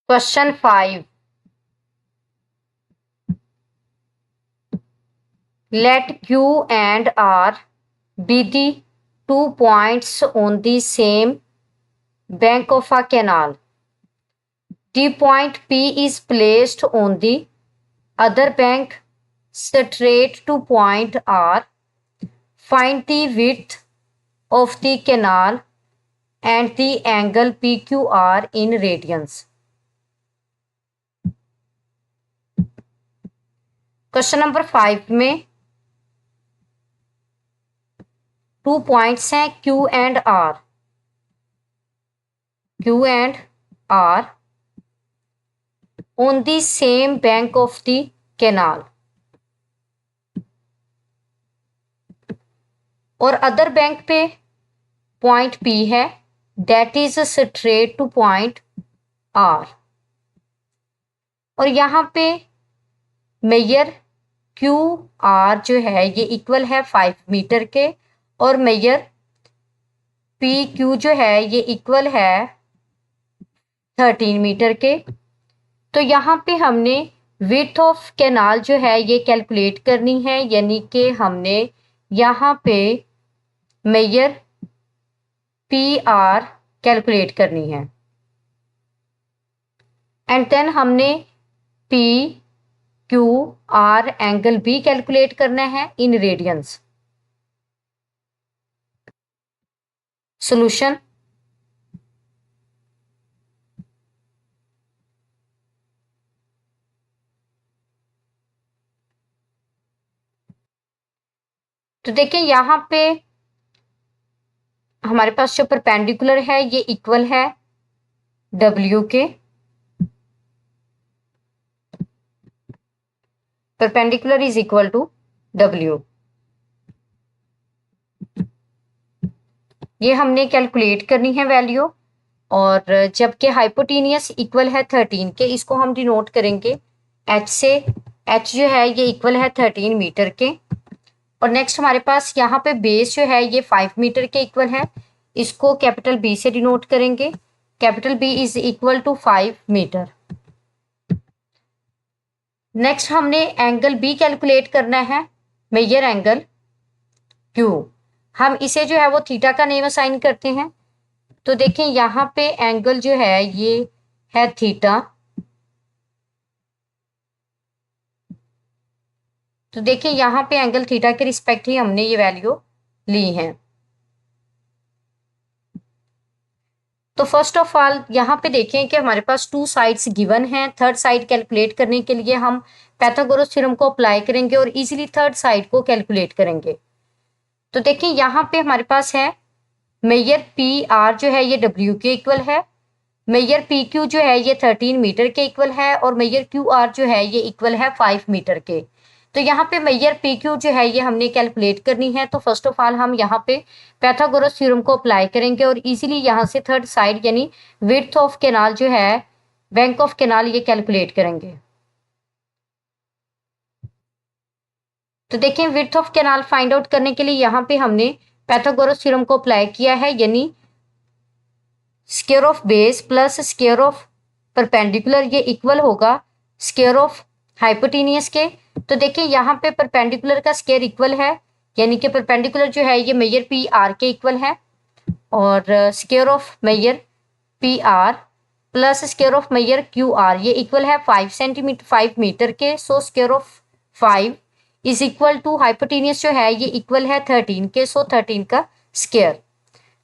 Question 5. Let Q and R be the 2 points on the same bank of a canal. The point P is placed on the other bank straight to point R. Find the width of the canal and the angle PQR in radians. Question number 5 में 2 points हैं Q and R. Q and R on the same bank of the canal. और other bank पे point P है, that is straight two point R. और यहाँ पे major QR जो है ये इक्वल है 5 मीटर के और मेजर PQ जो है ये इक्वल है 13 मीटर के. तो यहाँ पे हमने विड्थ ऑफ कैनाल जो है ये कैलकुलेट करनी है, यानी कि हमने यहाँ पे मेजर PR कैलकुलेट करनी है एंड देन हमने PQR एंगल भी कैलकुलेट करना है इन रेडियंस. सॉल्यूशन. तो देखिए यहाँ पे हमारे पास जो परपेंडिकुलर है ये इक्वल है W के. Perpendicular is equal to W. ये हमने कैलकुलेट करनी है वैल्यू. और जबकि हाइपोटेनियस इक्वल है 13 के, इसको हम डिनोट करेंगे H से. H जो है ये इक्वल है 13 मीटर के. और नेक्स्ट हमारे पास यहाँ पे बेस जो है ये 5 मीटर के इक्वल है, इसको कैपिटल B से डिनोट करेंगे. Capital B is equal to 5 metre. Next हमने एंगल B कैलकुलेट करना है, मेजर एंगल Q. हम इसे जो है वो थीटा का नेम असाइन करते हैं. तो देखें यहाँ पे एंगल जो है ये है थीटा. तो देखिए यहाँ पे एंगल थीटा के रिस्पेक्ट ही हमने ये वैल्यू ली है. तो फर्स्ट ऑफ ऑल यहाँ पे देखें कि हमारे पास 2 साइड्स गिवन हैं. थर्ड साइड कैलकुलेट करने के लिए हम पाइथागोरस थ्योरम को अप्लाई करेंगे और इजीली थर्ड साइड को कैलकुलेट करेंगे. तो देखिए यहाँ पे हमारे पास है मेजर PR जो है ये W के इक्वल है, मेजर PQ जो है ये 13 मीटर के इक्वल है और मेजर QR जो है ये इक्वल है 5 मीटर के. तो यहाँ पे मेजर PQ जो है ये हमने कैलकुलेट करनी है. तो फर्स्ट ऑफ ऑल हम यहाँ पे पाइथागोरस थ्योरम को अप्लाई करेंगे और इजीली यहाँ से थर्ड साइड यानी विड्थ ऑफ कैनाल जो है बैंक ऑफ कैनाल ये कैलकुलेट करेंगे. तो देखें width of canal find out करने के लिए यहाँ पे हमने पाइथागोरस थ्योरम को अप्लाई किया है, यानी square of base plus square of perpendicular ये इक्वल होगा स्क्वायर ऑफ हाइपोटेनियस के. तो देखिए यहाँ पे परपेंडिकुलर का स्क्वायर इक्वल है, यानी कि परपेंडिकुलर जो है ये मेजर PR के इक्वल है और square of measure PR plus square of measure QR ये इक्वल है 5 मीटर के. So square of 5 is equal to hypotenuse जो है ये इक्वल है 13 के. सो 13 का स्क्वायर.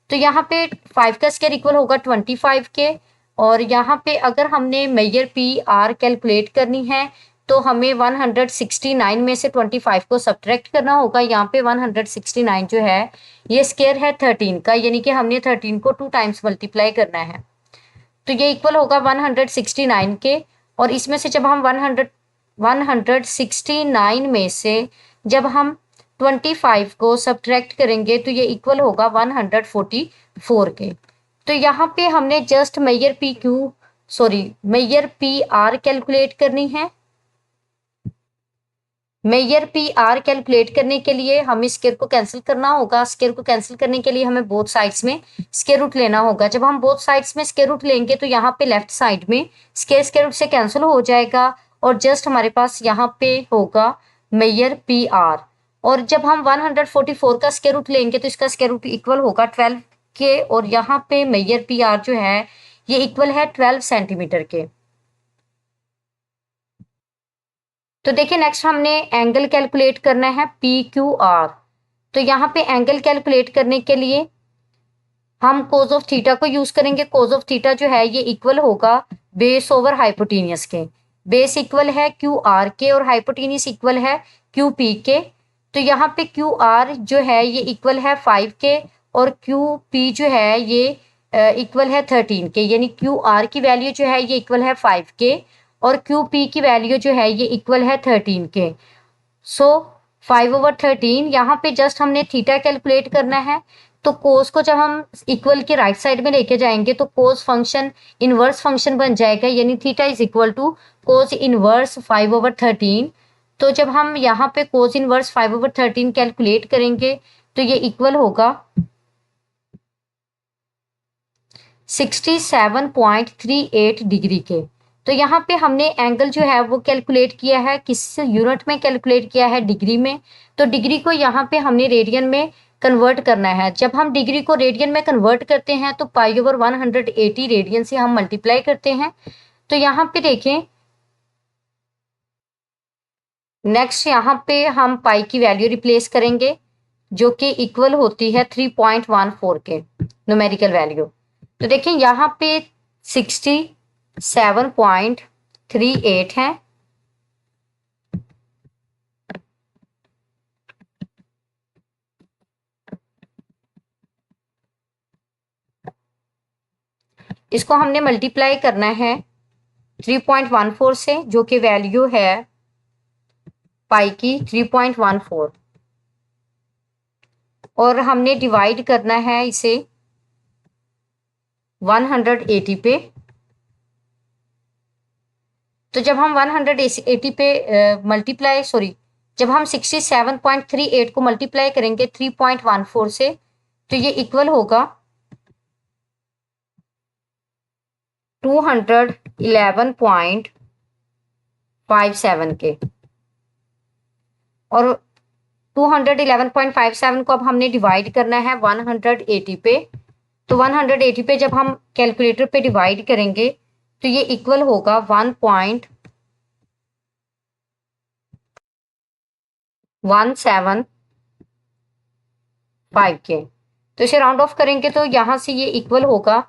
तो यहाँ पे 5 का स्क्वायर इक्वल होगा 25 के. और यहाँ पे अगर हमने मेजर PR कैलकुलेट करनी है तो हमें 169 में से 25 को सब्ट्रैक्ट करना होगा. यहाँ पे 169 जो है ये स्क्वायर है 13 का, यानी कि हमने 13 को 2 टाइम्स मल्टीप्लाई करना है. तो ये इक्वल होगा 169 के. और इसमें से जब हम 169 में से जब हम 25 को सब्ट्रैक्ट करेंगे तो ये इक्वल होगा 144 के. तो यहाँ पे हमने जस्ट मेजर PR कैलकुलेट करनी है. मेजर पी आर कैलकुलेट करने के लिए हमें स्क्वायर को कैंसिल करना होगा। स्क्वायर को कैंसिल करने के लिए हमें बोथ साइड्स में स्क्वायर रूट लेना होगा। जब हम बोथ साइड्स में स्क्वायर रूट लेंगे तो यहाँ पे लेफ्ट साइड में स्क्वायर रूट से कैंसिल हो जाएगा और जस्ट हमारे पास यहाँ पे होगा मेजर पी आर। और जब हम 144 का स्क्वायर रूट लेंगे तो इसका स्क्वायर रूट इक्वल होगा 12 के, और यहाँ पे मेजर पी आर जो है ये इक्वल है 12 सेंटीमीटर के। तो देखिए नेक्स्ट हमने एंगल कैलकुलेट करना है पी क्यू आर। तो यहाँ पे एंगल कैलकुलेट करने के लिए हम कोज ऑफ थीटा को यूज करेंगे। कोज ऑफ थीटा जो है ये इक्वल होगा बेस ओवर हाइपोटेनियस के। बेस इक्वल है क्यू आर के और हाइपोटेनियस इक्वल है क्यू पी के। तो यहाँ पे क्यू आर जो है ये इक्वल है 5 के और क्यू पी जो है ये इक्वल है 13 के, यानी क्यू आर की वैल्यू जो है ये इक्वल है 5 के और क्यू पी की वैल्यू जो है ये इक्वल है 13 के। सो 5/13 यहाँ पे जस्ट हमने थीटा कैलकुलेट करना है। तो कोस को जब हम इक्वल के राइट साइड में लेके जाएंगे तो कोस फंक्शन इनवर्स फंक्शन बन जाएगा, यानी theta is equal to cos inverse 5/13। तो जब हम यहाँ पे कोस इनवर्स 5/13 कैलकुलेट करेंगे तो ये इक्वल होगा 67.38 डिग्री के। तो यहाँ पे हमने एंगल जो है वो कैलकुलेट किया है, किस यूनिट में कैलकुलेट किया है, डिग्री में। तो डिग्री को यहाँ पे हमने रेडियन में कन्वर्ट करना है। जब हम डिग्री को रेडियन में कन्वर्ट करते हैं तो π/180 रेडियन से हम मल्टीप्लाई करते हैं। तो यहाँ पे देखें नेक्स्ट यहाँ पे हम पाई की वैल्यू रिप्लेस करेंगे जो कि इक्वल होती है 3.14 के न्यूमेरिकल वैल्यू। तो देखें यहाँ पे 67.38 है। इसको हमने मल्टीप्लाई करना है 3.14 से, जो कि वैल्यू है पाई की 3.14, और हमने डिवाइड करना है इसे 180 पे। तो जब हम 180 पे जब हम 67.38 को मल्टीप्लाई करेंगे 3.14 से तो ये इक्वल होगा 211.57 के। और 211.57 को अब हमने डिवाइड करना है 180 पे। तो 180 पे जब हम कैलकुलेटर पे डिवाइड करेंगे तो ये इक्वल होगा 1.175 के। तो इसे राउंड ऑफ करेंगे तो यहाँ से ये इक्वल होगा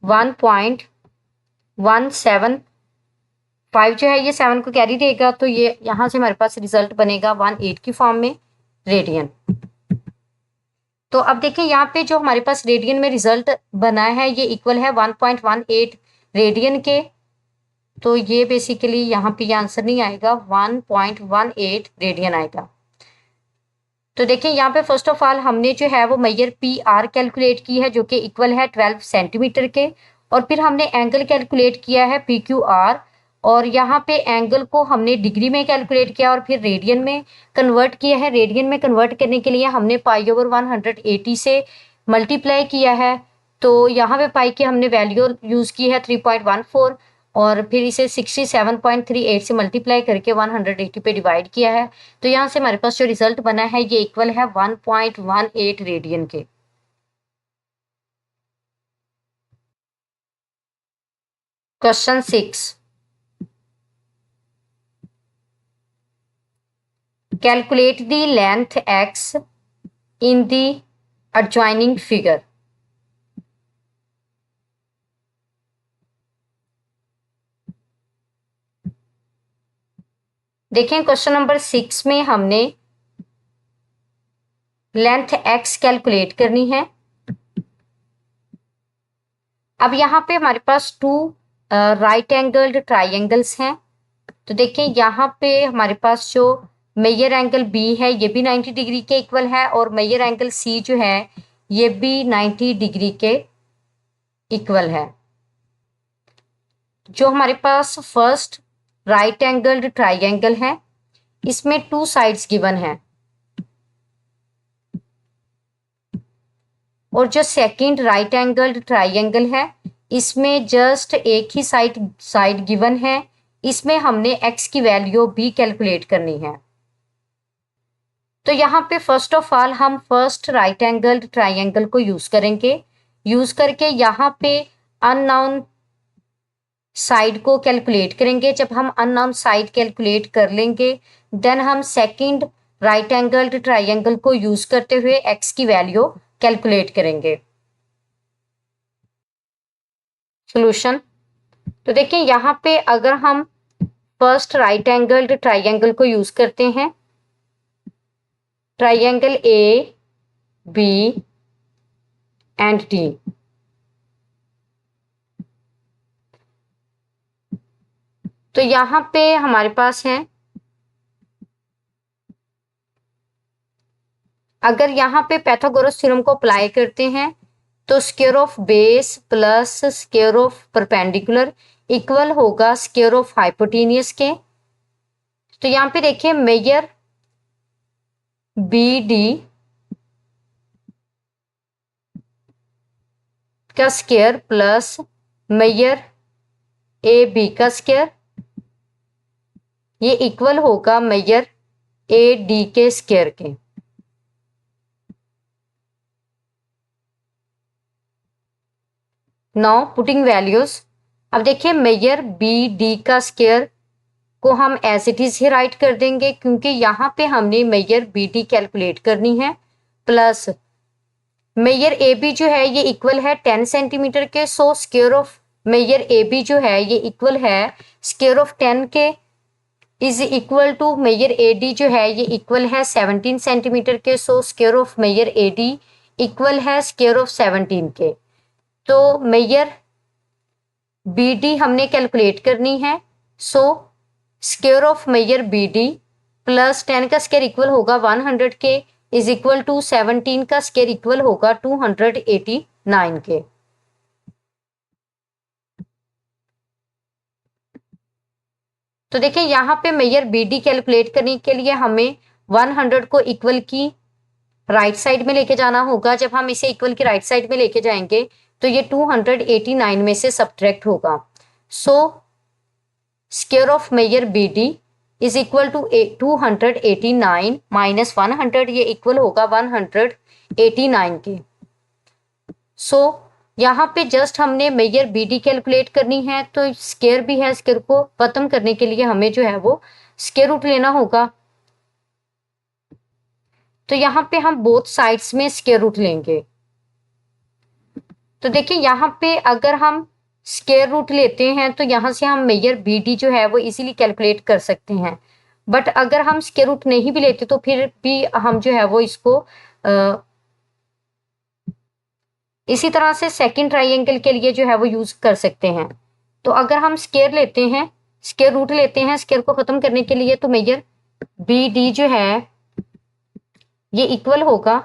1.175 जो है ये 7 को कैरी देगा, तो ये यहाँ से हमारे पास रिजल्ट बनेगा 18 की फॉर्म में रेडियन। तो अब देखिए यहाँ पे जो हमारे पास रेडियन में रिजल्ट बना है ये इक्वल है 1.18 रेडियन के। तो ये बेसिकली यहाँ पे ये आंसर नहीं आएगा, 1.18 रेडियन आएगा। तो देखिए यहाँ पे फर्स्ट ऑफ ऑल हमने जो है वो मेजर पी आर कैलकुलेट की है जो कि इक्वल है 12 सेंटीमीटर के, और फिर हमने एंगल कैलकुलेट किया है पी क्यू आर, और यहाँ पे एंगल को हमने डिग्री में कैलकुलेट किया और फिर रेडियन में कन्वर्ट किया है। रेडियन में कन्वर्ट करने के लिए हमने π/180 से मल्टीप्लाई किया है। तो यहाँ पे पाई की हमने वैल्यू यूज़ की है 3.14 और फिर इसे 67.38 से मल्टीप्लाई करके 180 पे डिवाइड किया है। तो यहाँ से हमारे पास जो रिजल्ट बना है ये इक्वल है 1.18 रेडियन के। Question 6, calculate the length x in the adjoining figure। देखें क्वेश्चन नंबर 6 में हमने लेंथ x कैलकुलेट करनी है। अब यहाँ पे हमारे पास 2 राइट एंगल्ड ट्राइंगल्स हैं। तो देखें यहाँ पे हमारे पास जो मेजर एंगल B है ये भी 90 डिग्री के इक्वल है और मेजर एंगल C जो है ये भी 90 डिग्री के इक्वल है। जो हमारे पास फर्स्ट राइट एंगल्ड ट्राइंगल है इसमें 2 साइड्स गिवन है और जो सेकंड राइट एंगल्ड ट्राइंगल है इसमें जस्ट एक ही साइड गिवन है। इसमें हमने x की वैल्यू भी कैलकुलेट करनी है। तो यहाँ पे फर्स्ट ऑफ ऑल हम फर्स्ट राइट एंगल्ड ट्राइंगल को यूज करेंगे। यूज करके यहाँ पे अननोन साइड को कैलकुलेट करेंगे। जब हम अननोन साइड कैलकुलेट कर लेंगे देन हम सेकंड राइट एंगल्ड ट्राइंगल को यूज करते हुए x की वैल्यू कैलकुलेट करेंगे। सॉल्यूशन, तो देखिए यहाँ पे अगर हम फर्स्ट राइट एंगल्ड ट्राइंगल को यूज करते हैं, triangle A B and D, तो यहाँ पे हमारे पास है, अगर यहाँ पे पाइथागोरस थ्योरम को अप्लाई करते हैं तो square of base plus square of perpendicular equal होगा स्क्वायर ऑफ हाइपोटेन्यूस के। तो यहाँ पे देखिए मेजर बी डी का square plus measure A B का स्क्वायर, ये इक्वल होगा मेजर ए डी के स्क्वायर के। नाउ पुटिंग वैल्यूज, अब देखिए मेजर बी डी का स्क्वायर को हम एज इट इज ही राइट कर देंगे क्योंकि यहाँ पे हमने मेजर बी डी कैलकुलेट करनी है, प्लस मेजर ए बी जो है ये इक्वल है 10 सेंटीमीटर के। So square of measure A B जो है ये इक्वल है स्क्वायर ऑफ 10 के is equal to measure A D जो है ये इक्वल है 17 सेंटीमीटर के। So square of measure A D equal है स्क्वायर ऑफ 17 के। तो मेजर बी डी हमने कैलकुलेट करनी है। So square of measure B D plus 10 का स्क्वायर इक्वल होगा 100 के इज इक्वल टू 17 का स्क्वायर इक्वल होगा 289 के। तो देखिए यहाँ पे मेजर बी डी कैलकुलेट करने के लिए हमें 100 को इक्वल की राइट साइड में लेके जाना होगा। जब हम इसे इक्वल की राइट साइड में लेके जाएंगे तो ये 289 में से सब्ट्रैक्ट होगा। So square of measure B D is equal to 289 minus 100, ये इक्वल होगा 189 के। सो यहाँ पे जस्ट हमने मेजर बी डी कैलकुलेट करनी है, तो स्क्वायर भी है, स्क्वायर को खत्म करने के लिए हमें जो है वो स्क्वायर रूट लेना होगा। तो यहाँ पे हम बोथ साइड्स में स्क्वायर रूट लेंगे। तो देखिए यहाँ पे अगर हम स्क्वायर रूट लेते हैं तो यहाँ से हम मेजर बी डी जो है वो इजीली कैलकुलेट कर सकते हैं। बट अगर हम स्क्वायर रूट नहीं भी लेते तो फिर भी हम जो है वो इसको इसी तरह से सेकंड ट्राइंगल के लिए जो है वो यूज कर सकते हैं। तो अगर हम स्क्वायर लेते हैं, स्क्वायर रूट लेते हैं स्क्वायर को खत्म करने के लिए, तो मेजर बी डी जो है ये इक्वल होगा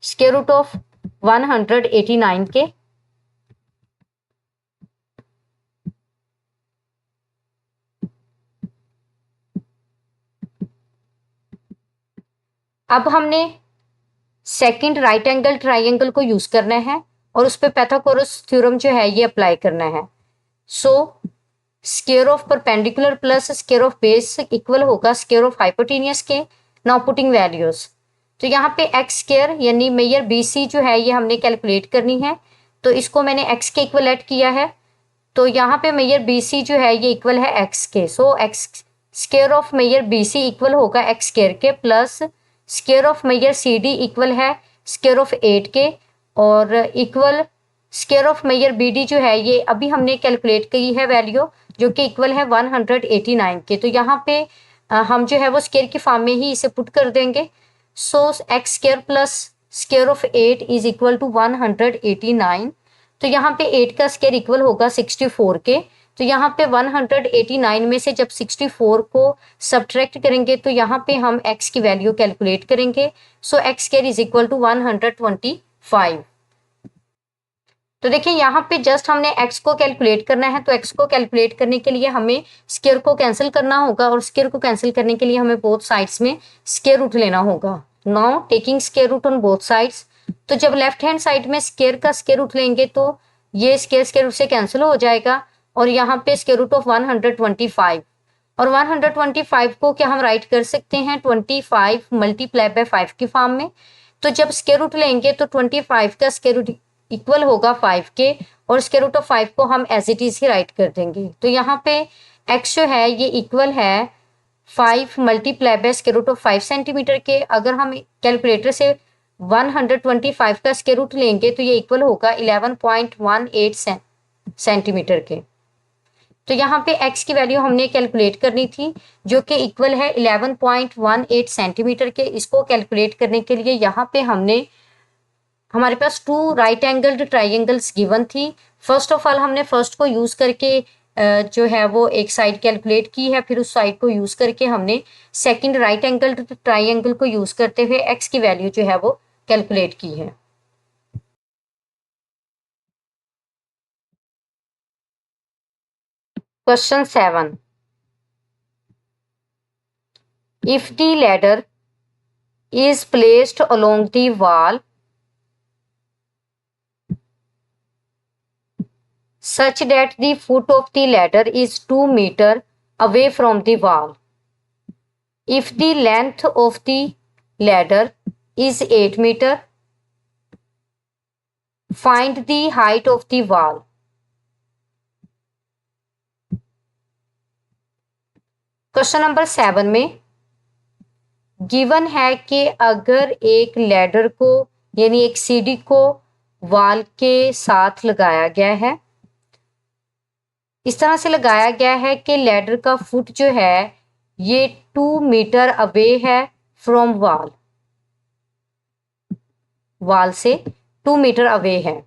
स्क्वायर रूट ऑफ 189 के। अब हमने सेकंड राइट एंगल ट्राइंगल को यूज करना है और उस पर पाइथागोरस थ्योरम जो है ये अप्लाई करना है। So square of perpendicular plus square of base equal होगा स्क्वायर ऑफ हाइपोटेन्यूस के। नाउ पुटिंग वैल्यूज, तो यहाँ पे एक्स स्क्वायर यानी मेजर बी सी जो है ये हमने कैलकुलेट करनी है, तो इसको मैंने एक्स के इक्वल ऐड किया है। तो यहाँ पे मेजर बी सी जो है ये इक्वल है एक्स के। So X square of measure B C equal होगा एक्स स्क्वायर के, plus square of measure C D equal है स्क्वायर ऑफ 8 के, और equal square of measure B D जो है ये अभी हमने कैलकुलेट की है वैल्यू जो कि इक्वल है 189 के। तो यहाँ पे हम जो है वो स्क्वायर की फॉर्म में ही इसे पुट कर देंगे। So X square plus square of 8 is equal to 189। तो यहाँ पे 8 का स्क्वायर इक्वल होगा 64 के। तो यहाँ पे 189 में से जब 64 को सब्ट्रैक्ट करेंगे तो यहाँ पे हम x की वैल्यू कैलकुलेट करेंगे। So X square is equal to 125। तो देखिए यहाँ पे जस्ट हमने x को कैलकुलेट करना है, तो x को कैलकुलेट करने के लिए हमें स्क्वायर को कैंसिल करना होगा और स्क्वायर को कैंसिल करने के लिए हमें बोथ साइड्स में स्क्वायर रूट लेना होगा। Now taking square root on both sides, तो जब लेफ्ट हैंड साइड में स्क्वायर का स्क्वायर रूट लेंगे तो ये स्क्वायर रूट से कैंसिल हो जाएगा और यहाँ पे स्क्वायर रूट ऑफ 125 और 125 को क्या हम राइट कर सकते हैं 25 मल्टीप्लाई बाय 5 की फॉर्म में। तो जब स्क्वायर रूट लेंगे तो 25 का स्क्वायर रूट इक्वल होगा 5 के और स्क्वायर रूट ऑफ 5 को हम एज इट इज ही राइट कर देंगे। तो यहाँ पे x जो है ये इक्वल है 5 multiply by square root of 5 centimetre के। अगर हम कैलकुलेटर से 125 का स्क्वायर रूट लेंगे तो ये इक्वल होगा 11.18 सेंटीमीटर के। तो यहाँ पे x की वैल्यू हमने कैलकुलेट करनी थी जो कि इक्वल है 11.18 सेंटीमीटर के। इसको कैलकुलेट करने के लिए यहाँ पे हमारे पास 2 राइट एंगल्ड ट्राइंगल्स गिवन थी। फर्स्ट ऑफ ऑल हमने फर्स्ट को यूज करके जो है वो एक साइड कैलकुलेट की है, फिर उस साइड को यूज करके हमने सेकंड राइट एंगल्ड ट्राइंगल को यूज करते हुए x की वैल्यू जो है वो कैलकुलेट की है। Question 7, if the ladder is placed along the wall such that the foot of the ladder is 2 meters away from the wall. If the length of the ladder is 8 meters, find the height of the wall. Question number 7 में given है कि अगर एक ladder को यानी एक सीढ़ी को वॉल के साथ लगाया गया है, इस तरह से लगाया गया है कि लैडर का फुट जो है ये 2 मीटर अवे है फ्रॉम वॉल से 2 मीटर अवे है।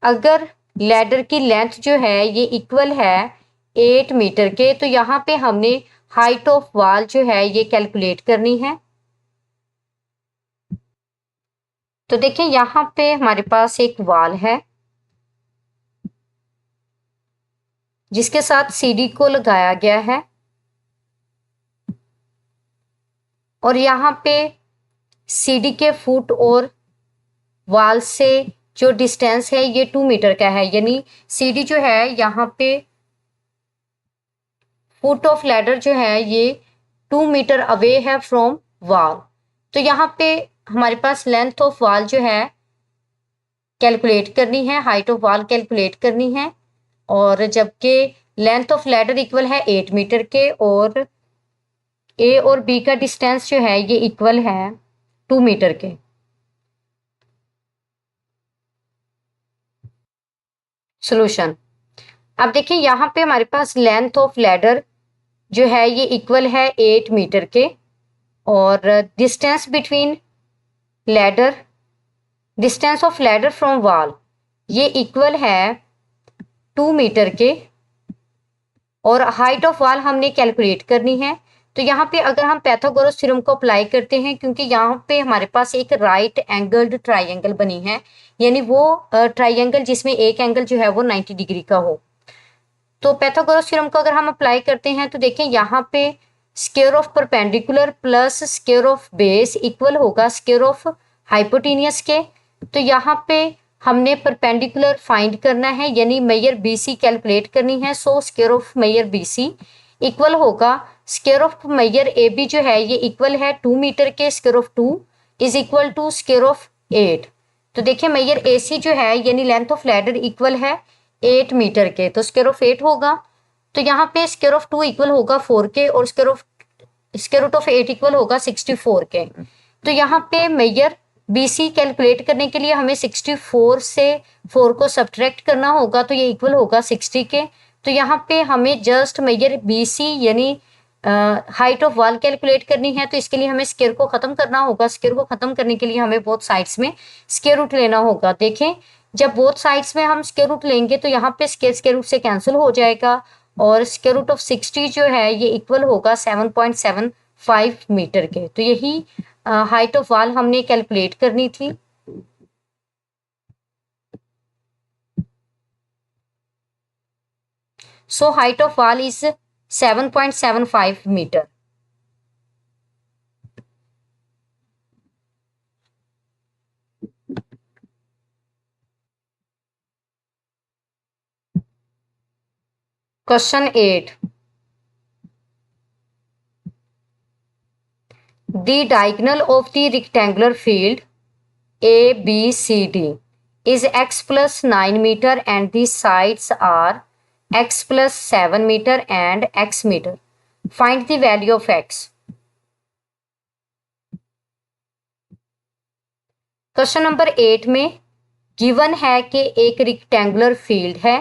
अगर लैडर की लेंथ जो है ये इक्वल है 8 मीटर के, तो यहाँ पे हमने हाइट ऑफ वॉल जो है ये कैलकुलेट करनी है। तो देखिए यहाँ पे हमारे पास एक वॉल है जिसके साथ सीढ़ी को लगाया गया है और यहाँ पे सीढ़ी के फुट और वॉल से जो डिस्टेंस है ये 2 मीटर का है, यानी सीढ़ी जो है यहाँ पे फुट ऑफ लैडर जो है ये 2 मीटर अवे है फ्रॉम वॉल। तो यहाँ पे हमारे पास लेंथ ऑफ वॉल जो है कैलकुलेट करनी है, हाइट ऑफ वॉल कैलकुलेट करनी है और जबकि लेंथ ऑफ लैडर इक्वल है 8 मीटर के और ए और बी का डिस्टेंस जो है ये इक्वल है 2 मीटर के। सॉल्यूशन, अब देखिए यहाँ पे हमारे पास लेंथ ऑफ लैडर जो है ये इक्वल है 8 मीटर के और distance between ladder, distance of ladder from wall ये इक्वल है 2 मीटर के और हाइट ऑफ वॉल हमने कैलकुलेट करनी है। तो यहाँ पे अगर हम पाइथागोरस थ्योरम को अप्लाई करते हैं, क्योंकि यहाँ पे हमारे पास एक राइट एंगल्ड ट्राइंगल बनी है, यानी वो ट्राइंगल जिसमें एक एंगल जो है वो 90 डिग्री का हो, तो पाइथागोरस थ्योरम को अगर हम अप्लाई करते हैं तो देखें यहाँ पे square of perpendicular plus square of base equal होगा स्क्वायर ऑफ हाइपोटेनियस के। तो यहाँ पे हमने परपेंडिकुलर फाइंड करना है, यानी मेजर BC कैलकुलेट करनी है। So square of measure BC equal होगा स्क्वायर ऑफ मेजर AB जो है ये इक्वल है 2 मीटर के, square of 2 is equal to square of 8। तो देखिए मेजर AC जो है यानी लेंथ ऑफ लैडर इक्वल है 8 मीटर के, तो स्क्वायर ऑफ 8 होगा। तो यहाँ पे स्क्वायर ऑफ 2 इक्वल होगा 4 के और स्क्वायर रूट ऑफ 8 इक्वल होगा 64 के। तो यहाँ पे मेजर BC कैलकुलेट करने के लिए हमें 64 से 4 को सब्ट्रैक्ट करना होगा, तो ये इक्वल होगा 60 के। तो यहाँ पे हमें जस्ट मेजर BC यानी हाइट ऑफ वॉल कैलकुलेट करनी है, तो इसके लिए हमें स्क्वायर को खत्म करना होगा। स्क्वायर को खत्म करने के लिए हमें बोथ साइड्स में स्क्वायर रूट लेना होगा। देखें जब बोथ साइड्स में हम स्क्वायर रूट लेंगे तो यहाँ पे स्क्वायर रूट से कैंसिल हो जाएगा और स्क्वायर रूट ऑफ 60 जो है ये इक्वल होगा 7.75 मीटर के। तो यही हाइट ऑफ वॉल हमने कैलकुलेट करनी थी। So height of wall is 7.75 meter. Question 8. The diagonal of the rectangular field ABCD is x plus 9 meter and the sides are x plus 7 meter and x meter. Find the value of x. Question number 8 में given है कि एक rectangular field है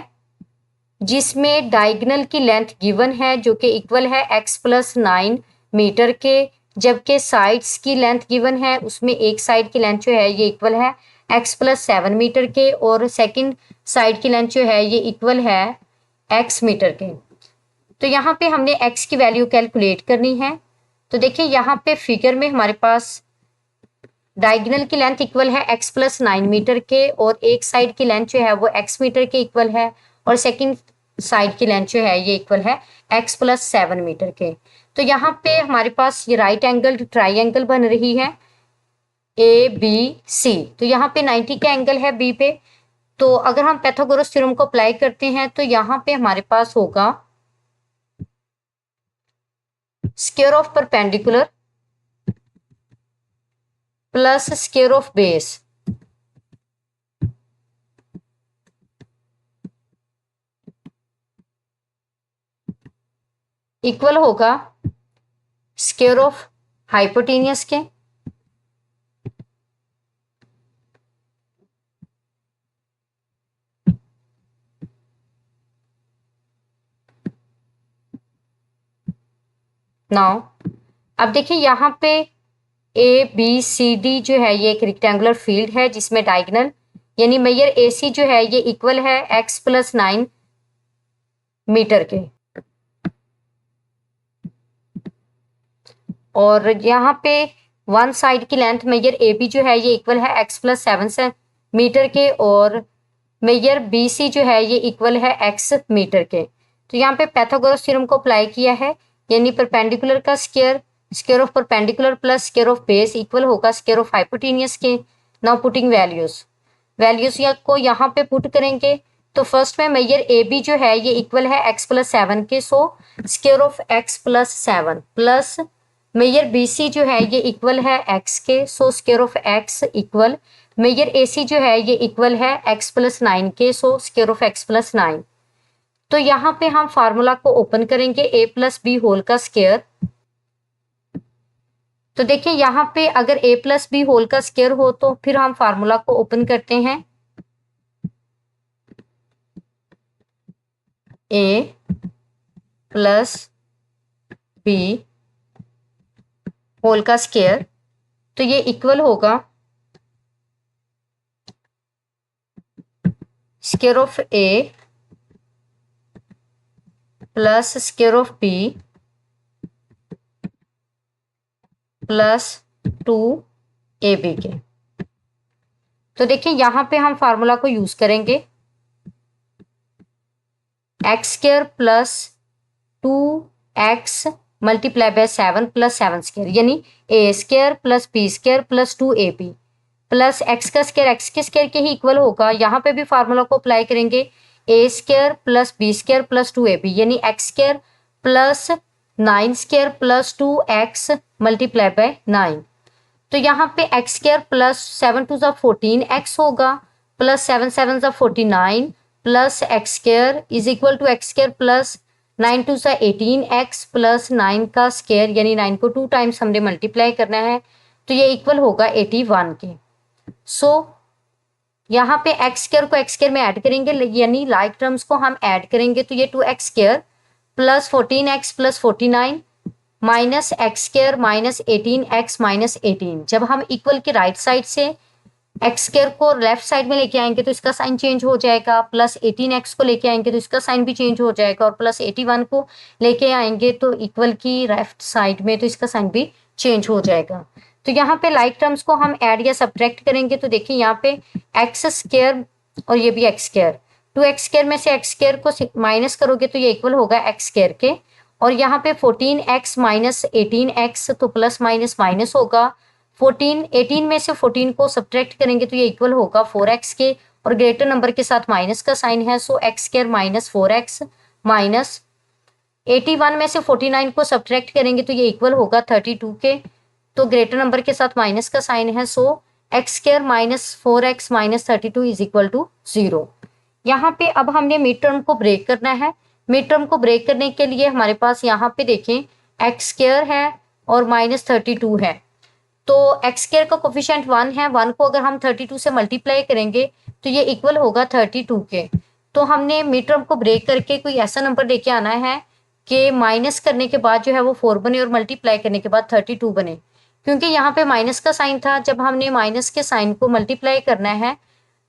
जिसमें diagonal की length given है जो कि इक्वल है x प्लस 9 मीटर के, जबकि साइड्स की लेंथ गिवन है उसमें एक साइड की लेंथ जो है ये इक्वल है x प्लस 7 मीटर के और सेकंड साइड की लेंथ जो है ये इक्वल है x मीटर के। तो यहाँ पे हमने x की वैल्यू कैलकुलेट करनी है। तो देखिए यहाँ पे फिगर में हमारे पास डायगोनल की लेंथ इक्वल है x प्लस 9 मीटर के और एक साइड की लेंथ जो है वो x मीटर के इक्वल है और सेकंड साइड की लेंथ जो है ये इक्वल है x प्लस 7 मीटर के। तो यहाँ पे हमारे पास ये राइट एंगल ट्राइंगल बन रही है ABC। तो यहाँ पे 90 का एंगल है B पे। तो अगर हम पाइथागोरस थ्योरम को अप्लाई करते हैं तो यहाँ पे हमारे पास होगा square of perpendicular plus square of base equal होगा स्क्वायर ऑफ हाइपोटेनियस के नाउ अब देखिए यहाँ पे ABCD जो है ये एक रेक्टेंगुलर फील्ड है जिसमें डायगोनल यानी मेजर AC जो है ये इक्वल है x प्लस 9 मीटर के और यहाँ पे वन साइड की लेंथ मेजर AB जो है ये इक्वल है x प्लस 7 मीटर के और मेजर BC जो है ये इक्वल है x मीटर के। तो यहाँ पे पाइथागोरस थ्योरम को अप्लाई किया है यानी परपेंडिकुलर का square of perpendicular plus square of base equal होगा स्क्वायर ऑफ हाइपोटेनियस के। नाउ पुटिंग वैल्यूज को यहाँ पे पुट करेंगे तो फर्स्ट में मेजर AB जो है ये इक्वल है x प्लस 7 के, so square of x plus 7 plus measure BC जो है ये इक्वल है x के, so square of x equal measure AC जो है ये इक्वल है x प्लस 9 के, so square of x plus 9। तो यहाँ पे हम फार्मूला को ओपन करेंगे a प्लस बी होल का स्क्वायर। तो देखिए यहाँ पे अगर a प्लस बी होल का स्क्वायर हो तो फिर हम फार्मूला को ओपन करते हैं a प्लस बी होल का स्क्वायर, तो ये इक्वल होगा square of a plus square of b plus 2ab के। तो देखिए यहाँ पे हम फार्मूला को यूज करेंगे x square plus 2x multiply by 7 plus 7 square यानी a square plus b square plus 2ab plus x का स्क्वायर x के स्क्वायर के ही इक्वल होगा। यहाँ पे भी फार्मूला को अप्लाई करेंगे a square plus b square plus 2ab यानी x square plus 9 square plus 2x multiply by 9। तो यहाँ पे x स्क्वायर प्लस 7 टू ज़ा 14x होगा प्लस 7 7 ज़ा 49 plus x square is equal to x square plus 9 two ज़ा 18x plus 9 का square यानी 9 को 2 टाइम्स हमने मल्टीप्लाई करना है तो ये इक्वल होगा 81 के। सो यहाँ पे x स्क्वायर को x स्क्वायर में ऐड करेंगे यानी लाइक टर्म्स को हम ऐड करेंगे तो ये 2x square plus 14x plus 49 minus x square minus 18x minus 18। जब हम इक्वल के राइट साइड से एक्स स्क्वायर को लेफ्ट साइड में लेके आएंगे तो इसका साइन चेंज हो जाएगा, प्लस 18x को लेके आएंगे तो इसका साइन भी चेंज हो जाएगा और प्लस 81 को लेके आएंगे तो इक्वल की लेफ्ट साइड में तो इसका साइन भी चेंज हो जाएगा। तो यहाँ पे लाइक टर्म्स को हम ऐड या सब्ट्रैक्ट करेंगे तो देखिए यहाँ पे एक्स स्क्वायर और ये भी एक्स स्क्वायर 2x² में से x² को माइनस करोगे तो ये इक्वल होगा x² के, और यहाँ पे 14x माइनस 18x, तो प्लस माइनस माइनस होगा। 18 में से 14 को सब्ट्रैक्ट करेंगे तो ये इक्वल होगा 4x के, और ग्रेटर नंबर के साथ माइनस का साइन है, so x² minus 4x minus 81 में से 49 को सब्ट्रैक्ट करेंगे तो ये इक्वल होगा 32 के, तो ग्रेटर नंबर के साथ माइनस का साइन है, so x² minus 4x minus 32 is equal to 0। यहाँ पे अब हमने मिड टर्म को ब्रेक करना है। मिड टर्म को ब्रेक करने के लिए हमारे पास यहाँ पे देखें x² है और माइनस 32 है, तो x² का कोफिशिएंट 1 है, 1 को अगर हम 32 से मल्टीप्लाई करेंगे तो ये इक्वल होगा 32 के। तो हमने मिड टर्म को ब्रेक करके कोई ऐसा नंबर लेके आना है कि माइनस करने के बाद जो है वो 4 बने और मल्टीप्लाई करने के बाद 32 बने। क्योंकि यहाँ पे माइनस का साइन था, जब हमने माइनस के साइन को मल्टीप्लाई करना है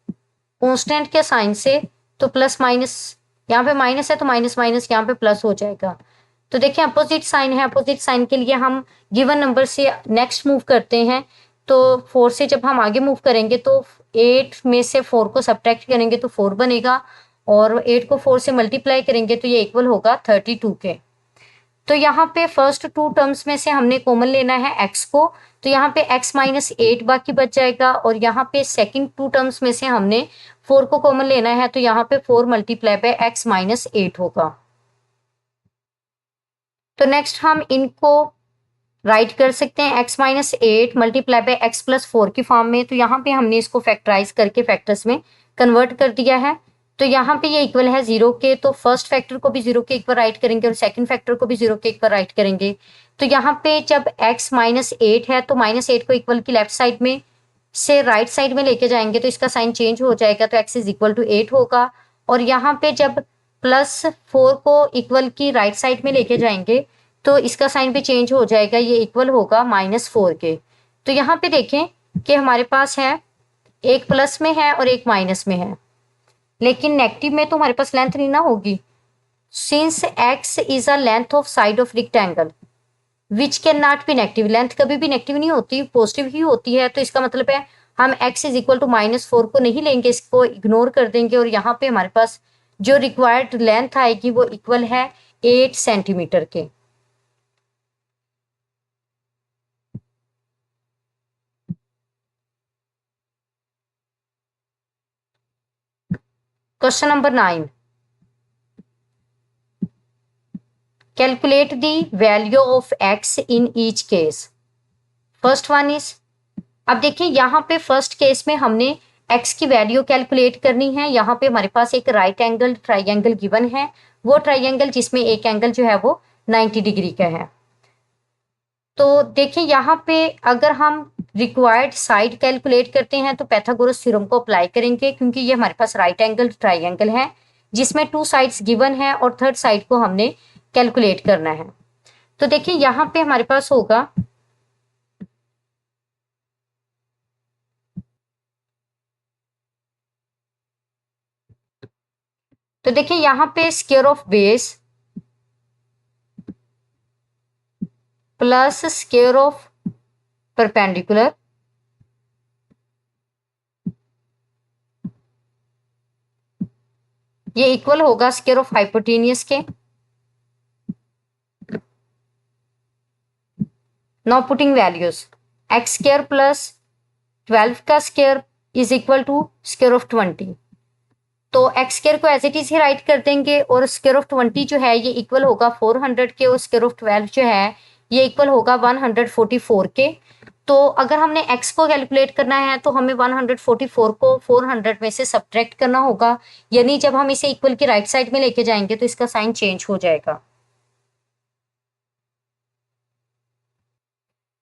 कांस्टेंट के साइन से, तो प्लस माइनस, यहाँ पे माइनस है तो माइनस माइनस यहाँ पे प्लस हो जाएगा। तो देखिए अपोजिट साइन है, अपोजिट साइन के लिए हम गिवन नंबर से नेक्स्ट मूव करते हैं। तो 4 से जब हम आगे मूव करेंगे तो 8 में से 4 को सब्ट्रैक्ट करेंगे तो 4 बनेगा, और 8 को 4 से मल्टीप्लाई करेंगे तो ये इक्वल होगा 32 के। तो यहाँ पे फर्स्ट 2 टर्म्स में से हमने कॉमन लेना है x को, तो यहाँ पे x माइनस 8 बाकी बच जाएगा, और यहाँ पे सेकंड 2 टर्म्स में से हमने 4 को कॉमन लेना है, तो यहाँ पे 4 मल्टीप्लाई बाय x माइनस 8 होगा। तो नेक्स्ट हम इनको राइट कर सकते हैं x minus 8 multiply by x plus 4 की फॉर्म में। तो यहाँ पे हमने इसको फैक्टराइज करके फैक्टर्स में कन्वर्ट कर दिया है। तो यहाँ पे ये इक्वल है 0 के, तो फर्स्ट फैक्टर को भी 0 के इक्वल राइट करेंगे और सेकंड फैक्टर को भी 0 के इक्वल राइट करेंगे। तो यहाँ पे जब x माइनस 8 है तो माइनस 8 को इक्वल की लेफ्ट साइड में से राइट साइड में लेके जाएंगे तो इसका साइन चेंज हो जाएगा, तो x इज इक्वल टू 8 होगा। और यहाँ पे जब प्लस 4 को इक्वल की राइट साइड में लेके जाएंगे तो इसका साइन भी चेंज हो जाएगा, ये इक्वल होगा माइनस 4 के। तो यहाँ पे देखें कि हमारे पास है एक प्लस में है और एक माइनस में है, लेकिन नेगेटिव में तो हमारे पास लेंथ नहीं ना होगी। Since x is a length of side of rectangle which can not be negative, length कभी भी नेगेटिव नहीं होती, पॉजिटिव ही होती है। तो इसका मतलब है हम x is equal to minus 4 को नहीं लेंगे, इसको इग्नोर कर देंगे, और यहाँ पे हमारे पास जो रिक्वायर्ड लेंथ आएगी वो इक्वल है 8 सेंटीमीटर के। Question number 9. Calculate the value of x in each case. First one is, अब देखिए यहाँ पे फर्स्ट केस में हमने x की वैल्यू कैलकुलेट करनी है। यहाँ पे हमारे पास एक राइट एंगल ट्राइंगल गिवन है, वो ट्राइंगल जिसमें एक एंगल जो है वो 90 डिग्री का है। तो देखिए यहाँ पे अगर हम रिक्वायर्ड साइड कैलकुलेट करते हैं तो पाइथागोरस थ्योरम को अप्लाई करेंगे, क्योंकि ये हमारे पास राइट एंगल ट्राइंगल है जिसमें 2 साइड्स गिवन है और थर्ड साइड को हमने कैलकुलेट करना है। तो देखिए यहाँ पे हमारे पास होगा तो देखिए यहाँ पे square of base plus square of perpendicular ये इक्वल होगा स्क्वायर ऑफ हाइपोटेनियस के। Now putting values, x square plus 12 का square is equal to square of 20। तो एक्स स्क्वायर को एज इट इज ही राइट कर देंगे, और स्क्वायर ऑफ 20 जो है ये इक्वल होगा 400 के, और स्क्वायर ऑफ 12 जो है ये इक्वल होगा 144 के। तो अगर हमने x को कैलकुलेट करना है तो हमें 144 को 400 में से सब्ट्रैक्ट करना होगा, यानी जब हम इसे इक्वल की राइट साइड में लेके जाएंगे तो इसका साइन चेंज हो जाएगा।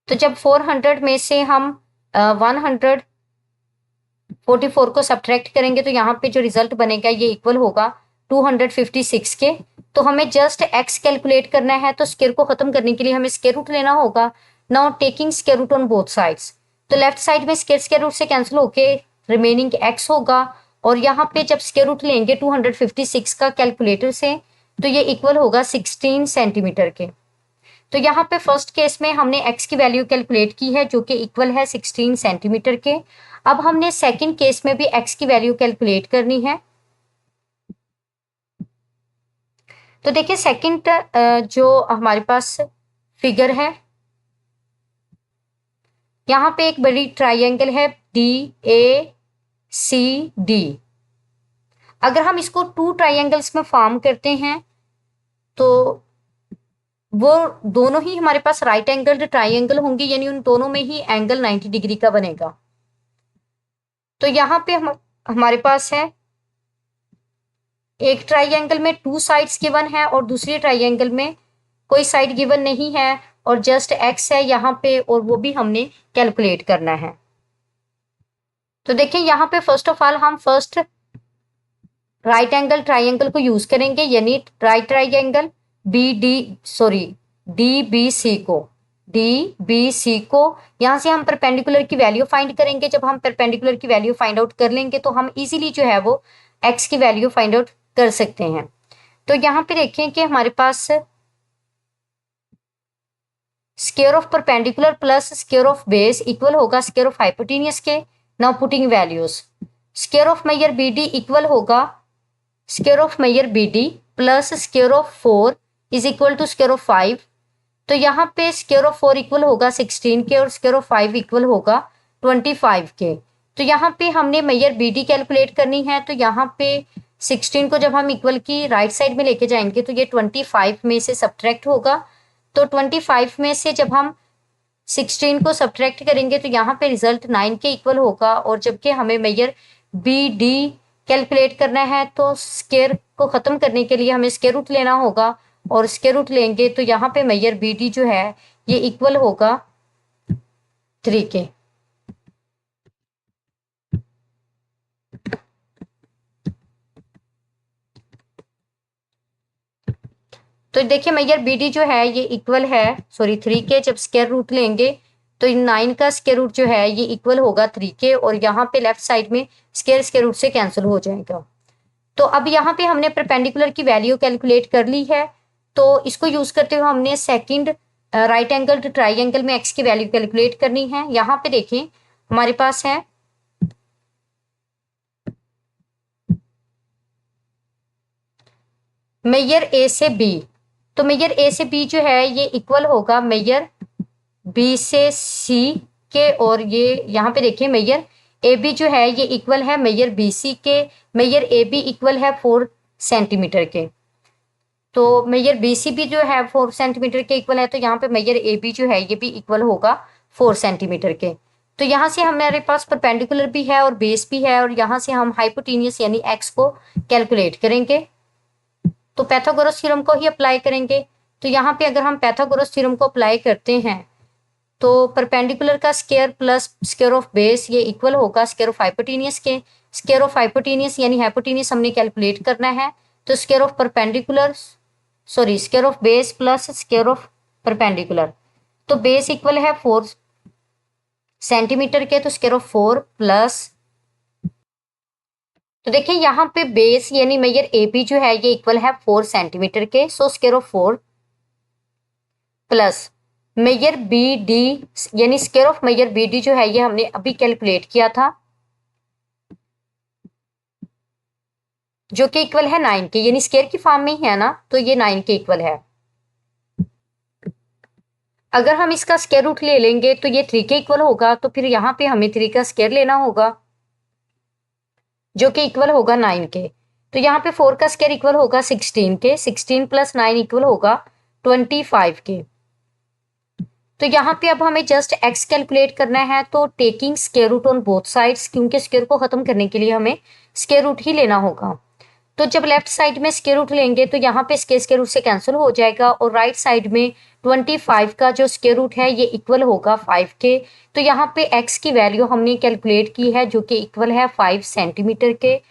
तो जब 400 में से हम 144 को सब्ट्रैक्ट करेंगे तो यहाँ पे जो रिजल्ट बनेगा ये इक्वल होगा 256 के। तो हमें जस्ट x कैलकुलेट करना है, तो स्क्वायर को खत्म करने के लिए हमें स्क्वायर रूट लेना होगा। Now taking square root on both sides, तो लेफ्ट साइड में स्क्वायर रूट से कैंसिल होके रिमेनिंग x होगा, और यहाँ पे जब स्क्वायर रूट लेंगे 256 का कैलकुलेटर से तो ये इक्वल होगा 16 सेंटीमीटर के। तो यहाँ पे फर्स्ट केस में हमने x की वैल्यू कैलकुलेट की है जो कि इक्वल है 16 सेंटीमीटर के। अब हमने सेकंड केस में भी x की वैल्यू कैलकुलेट करनी है। तो देखिए सेकंड जो हमारे पास फिगर है, यहाँ पे एक बड़ी ट्राइंगल है DACD। अगर हम इसको 2 ट्राइंगल्स में फॉर्म करते हैं तो वो दोनों ही हमारे पास राइट एंगल्ड ट्राइंगल होंगे, यानी उन दोनों में ही एंगल 90 डिग्री का बनेगा। तो यहाँ पे हमारे पास है एक ट्राइंगल में 2 साइड्स गिवन है और दूसरी ट्राइंगल में कोई साइड गिवन नहीं है और जस्ट x है यहाँ पे, और वो भी हमने कैलकुलेट करना है। तो देखिए यहाँ पे फर्स्ट ऑफ ऑल हम फर्स्ट राइट एंगल ट्राइंगल को यूज करेंगे, यानी राइट ट्राइंगल DBC को यहाँ से हम परपेंडिकुलर की वैल्यू फाइंड करेंगे। जब हम परपेंडिकुलर की वैल्यू फाइंड आउट कर लेंगे तो हम इजीली जो है वो x की वैल्यू फाइंड आउट कर सकते हैं। तो यहाँ पे देखें कि हमारे पास square of perpendicular plus square of base equal होगा स्क्वायर ऑफ हाइपोटेन्यूज के। Now putting values, square of measure BD equal होगा square of measure BD plus square of 4 is equal to square of 5। तो यहाँ पे square of 4 equal होगा 16 के और square of 5 equal होगा 25 के। तो यहाँ पे हमने मेजर BD कैलकुलेट करनी है। तो यहाँ पे 16 को जब हम इक्वल की राइट साइड में लेके जाएंगे तो ये 25 में से सब्ट्रैक्ट होगा। तो 25 में से जब हम 16 को सब्ट्रैक्ट करेंगे तो यहाँ पे रिजल्ट 9 के इक्वल होगा। और जबकि हमें मेजर BD कैलकुलेट करना है तो स्क्वायर को खत्म करने के लिए हमें स्क्वायर रूट लेना होगा, और स्क्वायर रूट लेंगे तो यहाँ पे मेजर BD जो है ये इक्वल होगा 3 के। तो देखिए मेजर BD जो है ये इक्वल है 3 के। जब स्क्वायर रूट लेंगे तो 9 का स्क्वायर रूट जो है ये इक्वल होगा 3 के, और यहाँ पे लेफ्ट साइड में स्क्वायर रूट से कैंसिल हो जाएगा। तो अब यहाँ पे हमने परपेंडिकुलर की वैल्यू कैलकुलेट कर ली है। तो इसको यूज करते हुए हमने सेकंड राइट एंगल ट्राइंगल में x की वैल्यू कैलकुलेट करनी है। यहाँ पे देखें हमारे पास है मेजर A से B। तो मेजर A से B जो है ये इक्वल होगा मेजर B से C के, और ये यहाँ पे देखिए मेजर AB जो है ये इक्वल है मेजर BC के। मेजर AB इक्वल है 4 सेंटीमीटर के। तो मेजर BC भी जो है 4 सेंटीमीटर के इक्वल है, तो यहाँ पे मेजर AB जो है ये भी इक्वल होगा 4 सेंटीमीटर के। तो यहाँ से हमारे पास परपेंडिकुलर भी है और बेस भी है, और यहाँ से हम हाइपोटेन्यूज यानी x को कैलकुलेट करेंगे। तो पाइथागोरस थ्योरम को ही अप्लाई करेंगे। तो यहाँ पे अगर हम पाइथागोरस थ्योरम को अप्लाई करते हैं तो परपेंडिकुलर का square plus square of base ये इक्वल होगा स्क्वायर ऑफ हाइपोटेन्यूज के। स्क्वायर ऑफ हाइपोटेन्यूज यानी हाइपोटेन्यूज हमने कैलकुलेट करना है। तो square of perpendicular square of base plus square of perpendicular. तो बेस इक्वल है 4 सेंटीमीटर के, तो स्क्वायर ऑफ 4 प्लस, तो देखिए यहाँ पे बेस यानी मेजर AB जो है ये इक्वल है 4 सेंटीमीटर के। So square of 4 plus measure BD यानी स्क्वायर ऑफ मेजर BD जो है ये हमने अभी कैलकुलेट किया था, जो कि इक्वल है 9 के, यानी स्क्वायर की फॉर्म में ही है ना, तो ये 9 के इक्वल है। अगर हम इसका स्क्वायर रूट ले लेंगे तो ये 3 के इक्वल होगा। तो फिर यहाँ पे हमें 3 का स्क्वायर लेना होगा जो कि इक्वल होगा 9 के। तो यहाँ पे 4 का स्क्वायर इक्वल होगा 16 के। 16 प्लस 9 इक्वल होगा 25 के। तो यहाँ पे अब हमें जस्ट x कैलकुलेट करना है। तो taking square root on both sides, क्योंकि स्क्वायर को खत्म करने के लिए हमें स्क्वायर रूट ही लेना होगा। तो जब लेफ्ट साइड में स्क्वायर रूट लेंगे तो यहाँ पे स्क्वायर रूट से कैंसिल हो जाएगा, और राइट साइड में 25 का जो स्क्वायर रूट है ये इक्वल होगा 5 के। तो यहाँ पे x की वैल्यू हमने कैलकुलेट की है जो कि इक्वल है 5 सेंटीमीटर के।